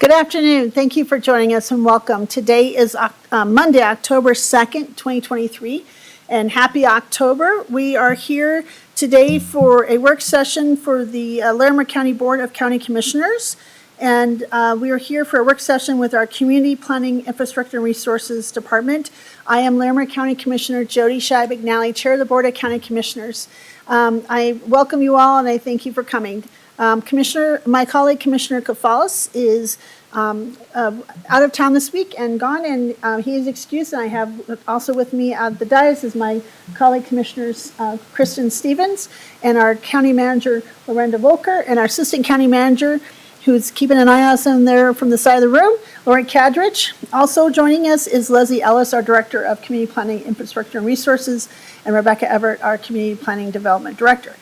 Good afternoon. Thank you for joining us and welcome. Today is Monday, October 2nd, 2023, and happy October. We are here today for a work session for the Larimer County Board of County Commissioners, and we are here for a work session with our Community Planning, Infrastructure, and Resources Department. I am Larimer County Commissioner Jody Shai-McNally, Chair of the Board of County Commissioners. I welcome you all and I thank you for coming. My colleague Commissioner Kafalis is out of town this week and gone, and he is excused. And I have also with me at the dais is my colleague Commissioners Kristen Stevens and our County Manager Lorenda Volker and our Assistant County Manager, who's keeping an eye on us in there from the side of the room, Lauren Cadridge. Also joining us is Lesli Ellis, our Director of Community Planning, Infrastructure, and Resources, and Rebecca Everett, our Community Planning Development Director.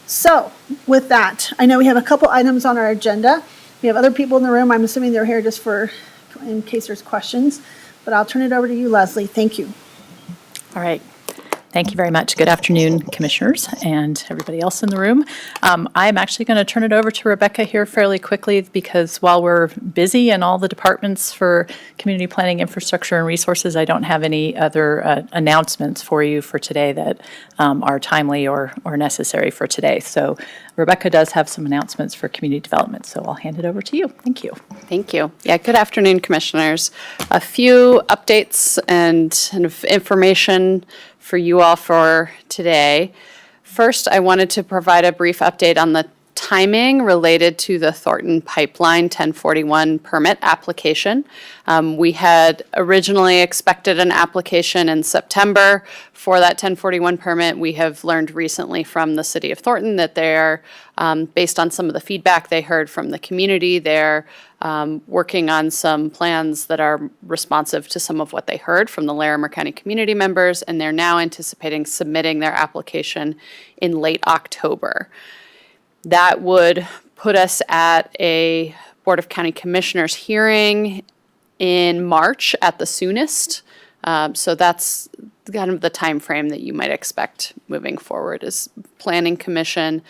So with that, I know we have a couple items on our agenda. We have other people in the room. I'm assuming they're here just in case there's questions, but I'll turn it over to you, Lesli. Thank you. All right. Thank you very much. Good afternoon, commissioners and everybody else in the room. I'm actually going to turn it over to Rebecca here fairly quickly because while we're busy in all the departments for community planning, infrastructure, and resources, I don't have any other announcements for you for today that are timely or necessary for today. So Rebecca does have some announcements for community development, so I'll hand it over to you. Thank you. Thank you. Yeah, good afternoon, commissioners. A few updates and kind of information for you all for today. First, I wanted to provide a brief update on the timing related to the Thornton Pipeline 1041 permit application. We had originally expected an application in September for that 1041 permit. We have learned recently from the City of Thornton that they're, based on some of the feedback they heard from the community, they're working on some plans that are responsive to some of what they heard from the Larimer County community members, and they're now anticipating submitting their application in late October. That would put us at a Board of County Commissioners hearing in March at the soonest. So that's kind of the time frame that you might expect moving forward is Planning Commission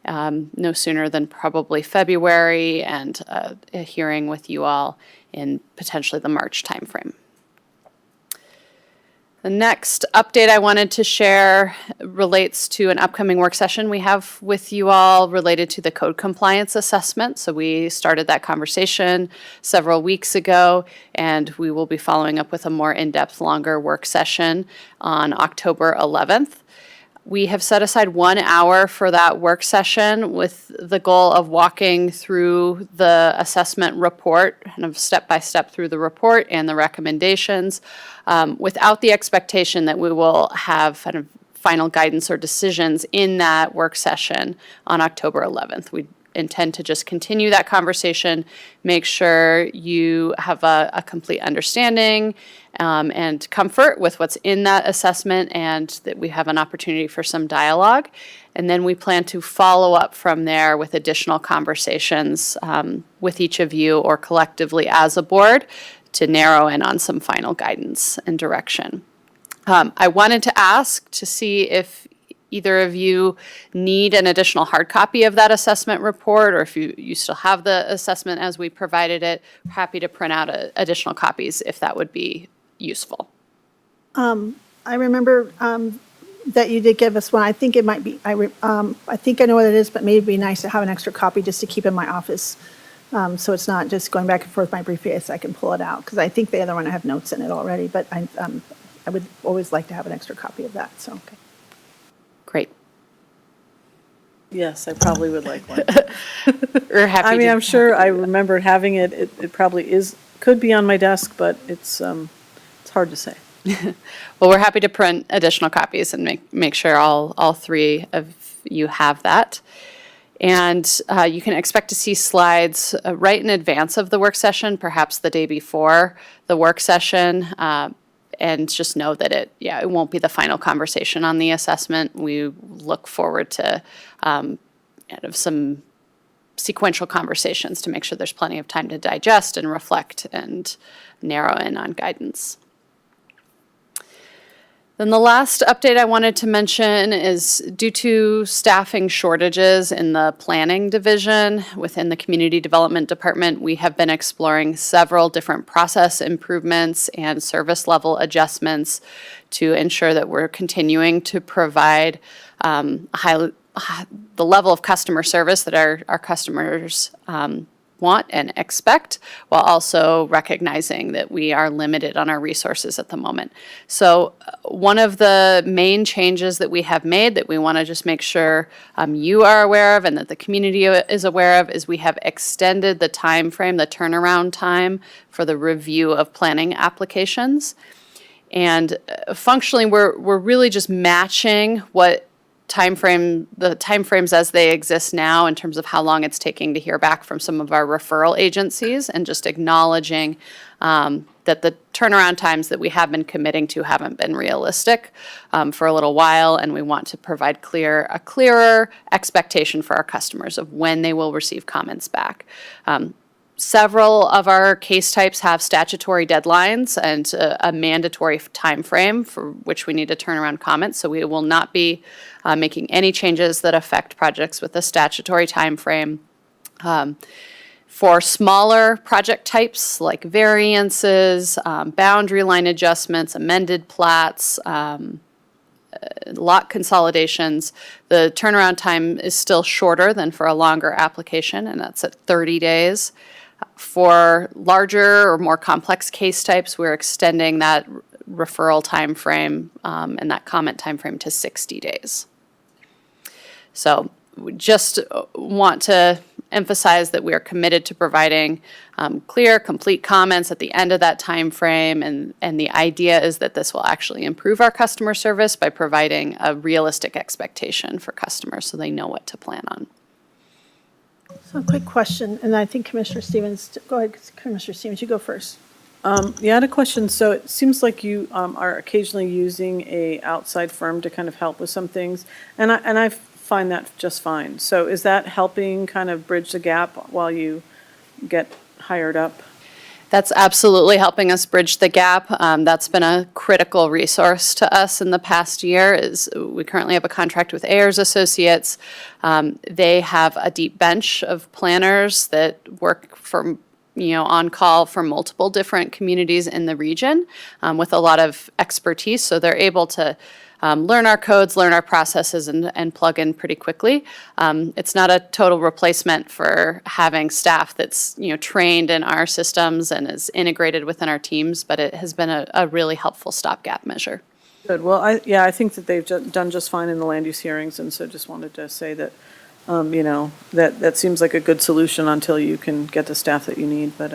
no sooner than probably February, and a hearing with you all in potentially the March timeframe. The next update I wanted to share relates to an upcoming work session we have with you all related to the code compliance assessment. So we started that conversation several weeks ago, and we will be following up with a more in-depth, longer work session on October 11th. We have set aside 1 hour for that work session with the goal of walking through the assessment report, kind of step-by-step through the report and the recommendations, without the expectation that we will have kind of final guidance or decisions in that work session on October 11th. We intend to just continue that conversation, make sure you have a complete understanding and comfort with what's in that assessment, and that we have an opportunity for some dialogue. And then we plan to follow up from there with additional conversations with each of you or collectively as a board to narrow in on some final guidance and direction. I wanted to ask to see if either of you need an additional hard copy of that assessment report, or if you still have the assessment as we provided it. We're happy to print out additional copies if that would be useful. I remember that you did give us one. I think it might be, I think I know what it is, but maybe it'd be nice to have an extra copy just to keep in my office. So it's not just going back and forth my briefcase. I can pull it out because I think the other one I have notes in it already, but I would always like to have an extra copy of that. So, okay. Great. Yes, I probably would like one. We're happy. I mean, I'm sure I remember having it. It probably could be on my desk, but it's hard to say. Well, we're happy to print additional copies and make sure all three of you have that. And you can expect to see slides right in advance of the work session, perhaps the day before the work session. And just know that it won't be the final conversation on the assessment. We look forward to some sequential conversations to make sure there's plenty of time to digest and reflect and narrow in on guidance. Then the last update I wanted to mention is due to staffing shortages in the planning division within the community development department, we have been exploring several different process improvements and service level adjustments to ensure that we're continuing to provide the level of customer service that our customers want and expect, while also recognizing that we are limited on our resources at the moment. So one of the main changes that we have made that we want to just make sure you are aware of and that the community is aware of is we have extended the time frame, the turnaround time for the review of planning applications. And functionally, we're really just matching the timeframes as they exist now in terms of how long it's taking to hear back from some of our referral agencies, and just acknowledging that the turnaround times that we have been committing to haven't been realistic for a little while, and we want to provide a clearer expectation for our customers of when they will receive comments back. Several of our case types have statutory deadlines and a mandatory time frame for which we need to turn around comments, so we will not be making any changes that affect projects with a statutory time frame. For smaller project types like variances, boundary line adjustments, amended plats, lot consolidations, the turnaround time is still shorter than for a longer application, and that's at 30 days. For larger or more complex case types, we're extending that referral time frame and that comment time frame to 60 days. So we just want to emphasize that we are committed to providing clear, complete comments at the end of that time frame, and the idea is that this will actually improve our customer service by providing a realistic expectation for customers so they know what to plan on. So a quick question, and I think Commissioner Stevens, go ahead, Commissioner Stevens, you go first. Yeah, I had a question. So it seems like you are occasionally using a outside firm to kind of help with some things, and I find that just fine. So is that helping kind of bridge the gap while you get hired up? That's absolutely helping us bridge the gap. That's been a critical resource to us in the past year. Is we currently have a contract with Ayers Associates. They have a deep bench of planners that work from on call for multiple different communities in the region with a lot of expertise. So they're able to learn our codes, learn our processes, and plug in pretty quickly. It's not a total replacement for having staff that's trained in our systems and is integrated within our teams, but it has been a really helpful stopgap measure. Good. Well, I think that they've done just fine in the land use hearings, and so just wanted to say that that seems like a good solution until you can get the staff that you need. But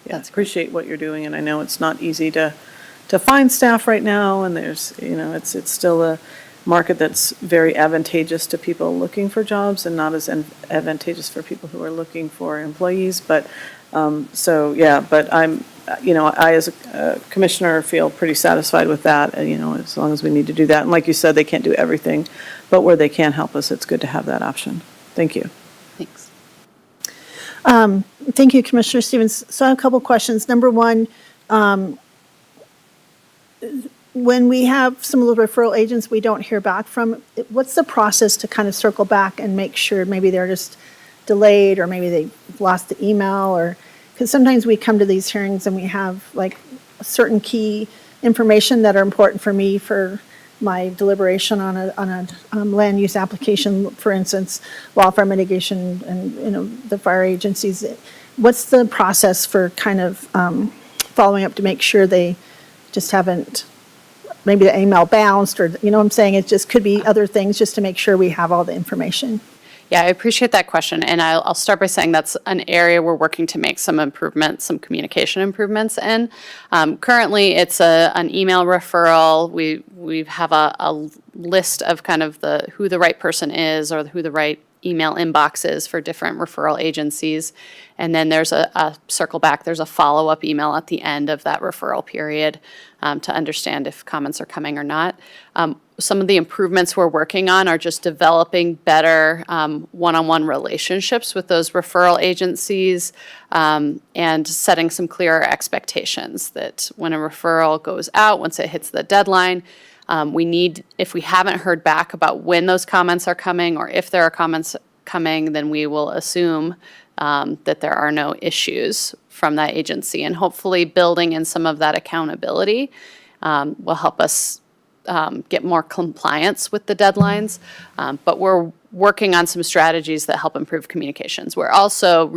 appreciate what you're doing, and I know it's not easy to find staff right now, and there's, it's still a market that's very advantageous to people looking for jobs and not as advantageous for people who are looking for employees. But, but I'm, I as a commissioner feel pretty satisfied with that, as long as we need to do that. And like you said, they can't do everything, but where they can help us, it's good to have that option. Thank you. Thanks. Thank you, Commissioner Stevens. So I have a couple questions. Number one, when we have some of the referral agents we don't hear back from, what's the process to kind of circle back and make sure maybe they're just delayed, or maybe they lost the email, or because sometimes we come to these hearings and we have like certain key information that are important for me for my deliberation on a land use application, for instance, wildfire mitigation and the fire agencies. What's the process for kind of following up to make sure they just haven't, maybe the email bounced, or what I'm saying? It just could be other things, just to make sure we have all the information. Yeah, I appreciate that question, and I'll start by saying that's an area we're working to make some improvements, some communication improvements in. Currently, it's an email referral. We have a list of kind of who the right person is, or who the right email inbox is for different referral agencies, and then there's a circle back. There's a follow-up email at the end of that referral period to understand if comments are coming or not. Some of the improvements we're working on are just developing better one-on-one relationships with those referral agencies, and setting some clearer expectations that when a referral goes out, once it hits the deadline, If we haven't heard back about when those comments are coming, or if there are comments coming, then we will assume that there are no issues from that agency. And hopefully building in some of that accountability will help us get more compliance with the deadlines. But we're working on some strategies that help improve communications. We're also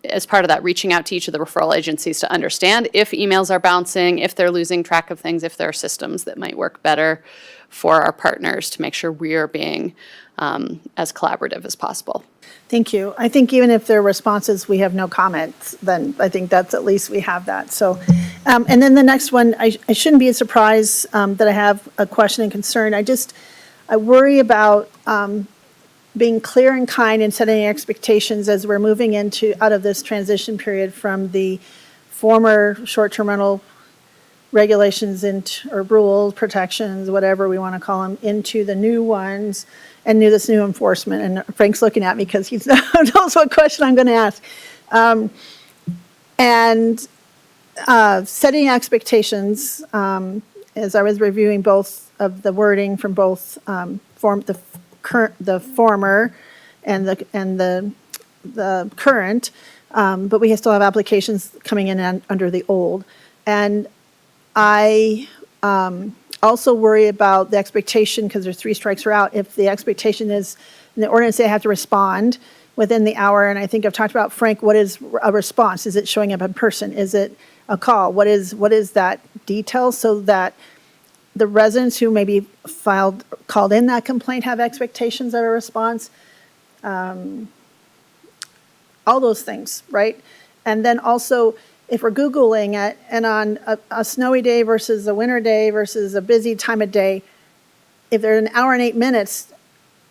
as part of that, reaching out to each of the referral agencies to understand if emails are bouncing, if they're losing track of things, if there are systems that might work better for our partners to make sure we are being as collaborative as possible. Thank you. I think even if there are responses, we have no comments, then I think that's, at least we have that. So, and then the next one, I shouldn't be a surprise that I have a question and concern. I worry about being clear and kind and setting expectations as we're moving out of this transition period from the former short-term rental regulations or rules, protections, whatever we want to call them, into the new ones and this new enforcement. And Frank's looking at me because he knows what question I'm going to ask. And setting expectations, as I was reviewing both of the wording from both the former and the current, but we still have applications coming in under the old. And I also worry about the expectation, because there's 3 strikes are out, if the expectation is, in the ordinance, they have to respond within the hour. And I think I've talked about, Frank, what is a response? Is it showing up in person? Is it a call? What is that detail, so that the residents who maybe called in that complaint have expectations of a response? All those things, right? And then also, if we're Googling it, and on a snowy day versus a winter day versus a busy time of day, if they're an hour and 8 minutes,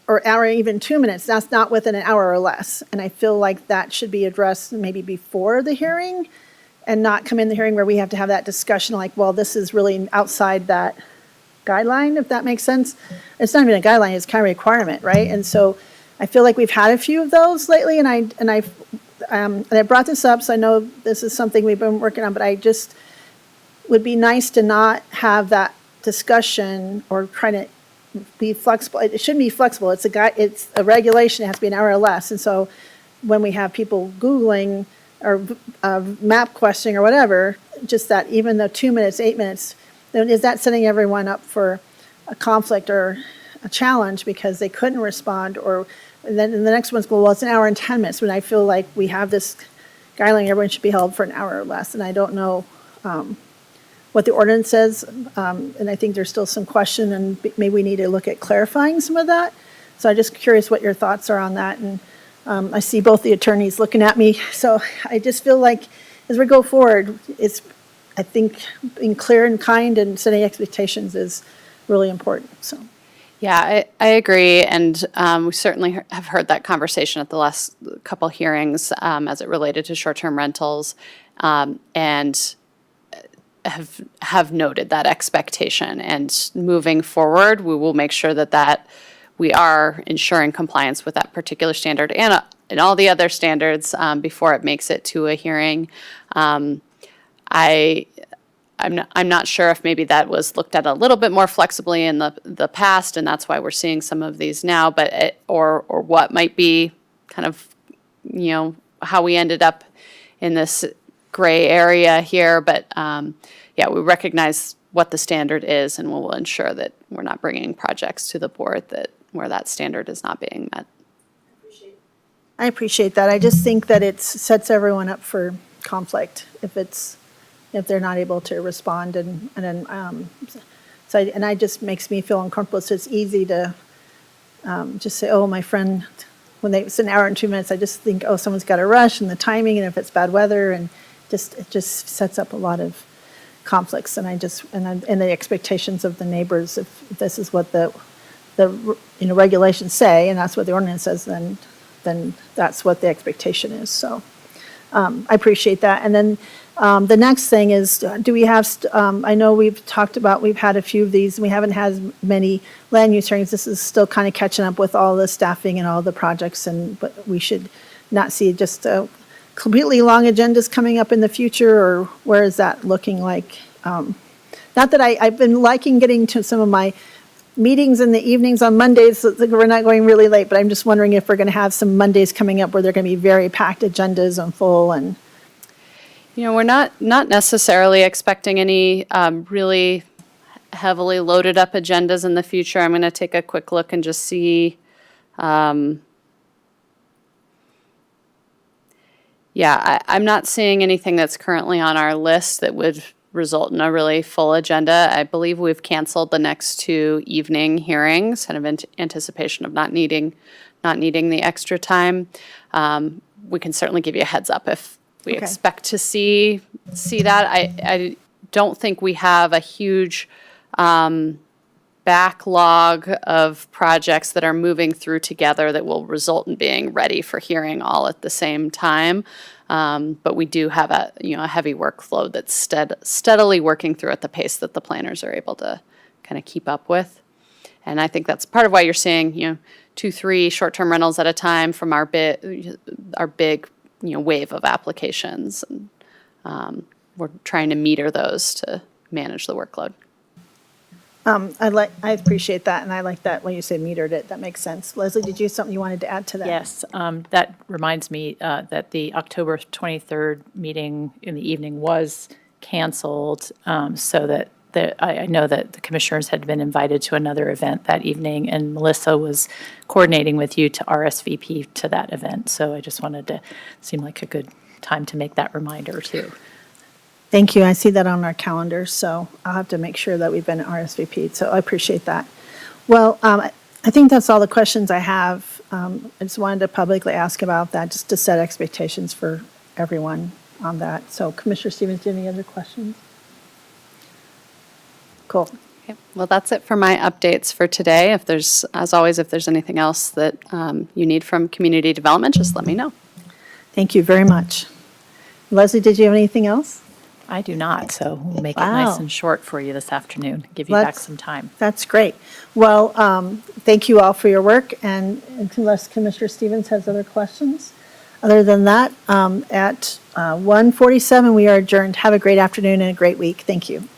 or hour and even 2 minutes, that's not within an hour or less. And I feel like that should be addressed maybe before the hearing, and not come in the hearing where we have to have that discussion like, well, this is really outside that guideline, if that makes sense. It's not even a guideline, it's kind of a requirement, right? And so I feel like we've had a few of those lately, and I brought this up, so I know this is something we've been working on, but I just would be nice to not have that discussion or trying to be flexible. It shouldn't be flexible. It's a regulation. It has to be an hour or less. And so when we have people Googling or map questioning or whatever, just that, even though 2 minutes, 8 minutes, then is that setting everyone up for a conflict or a challenge because they couldn't respond? And then the next one's, well, it's an hour and 10 minutes, when I feel like we have this guideline, everyone should be held for an hour or less. And I don't know what the ordinance says, and I think there's still some question, and maybe we need to look at clarifying some of that. So I'm just curious what your thoughts are on that. And I see both the attorneys looking at me, so I just feel like as we go forward, I think being clear and kind and setting expectations is really important, so. Yeah, I agree, and we certainly have heard that conversation at the last couple hearings as it related to short-term rentals, and have noted that expectation. And moving forward, we will make sure that we are ensuring compliance with that particular standard and all the other standards before it makes it to a hearing. I'm not sure if maybe that was looked at a little bit more flexibly in the past, and that's why we're seeing some of these now. But or what might be kind of, how we ended up in this gray area here. But yeah, we recognize what the standard is, and we'll ensure that we're not bringing projects to the board where that standard is not being met. I appreciate that. I just think that it sets everyone up for conflict if they're not able to respond, and I just makes me feel uncomfortable. So it's easy to just say, oh, my friend, when it's an hour and 2 minutes, I just think, oh, someone's got to rush, and the timing, and if it's bad weather, and it just sets up a lot of conflicts. And and the expectations of the neighbors, if this is what the regulations say, and that's what the ordinance says, then that's what the expectation is. So I appreciate that. And then the next thing is, do we have, I know we've had a few of these, and we haven't had as many land use hearings. This is still kind of catching up with all the staffing and all the projects, but we should not see just completely long agendas coming up in the future, or where is that looking like? Not that I've been liking getting to some of my meetings in the evenings on Mondays, so that we're not going really late, but I'm just wondering if we're going to have some Mondays coming up where they're going to be very packed agendas and full and. We're not necessarily expecting any really heavily loaded up agendas in the future. I'm going to take a quick look and just see. I'm not seeing anything that's currently on our list that would result in a really full agenda. I believe we've canceled the next 2 evening hearings, kind of in anticipation of not needing the extra time. We can certainly give you a heads up if we Okay. expect to see that. I don't think we have a huge backlog of projects that are moving through together that will result in being ready for hearing all at the same time. But we do have a heavy workflow that's steadily working through at the pace that the planners are able to kind of keep up with. And I think that's part of why you're seeing 2-3 short-term rentals at a time from our big wave of applications. And we're trying to meter those to manage the workload. I appreciate that, and I like that when you say metered it, that makes sense. Leslie, did you have something you wanted to add to that? Yes, that reminds me that the October 23rd meeting in the evening was canceled, so that I know that the commissioners had been invited to another event that evening, and Melissa was coordinating with you to RSVP to that event. So I just wanted to seem like a good time to make that reminder too. Thank you. I see that on our calendar, so I'll have to make sure that we've been RSVP'd, so I appreciate that. Well, I think that's all the questions I have. I just wanted to publicly ask about that, just to set expectations for everyone on that. So Commissioner Stevens, do you have any other questions? Cool. Okay. Well, that's it for my updates for today. If there's anything else that you need from community development, just let me know. Thank you very much. Leslie, did you have anything else? I do not, so we'll make it Wow. nice and short for you this afternoon, give you back Let's- some time. That's great. Well, thank you all for your work, and unless Commissioner Stevens has other questions. Other than that, at 1:47, we are adjourned. Have a great afternoon and a great week. Thank you.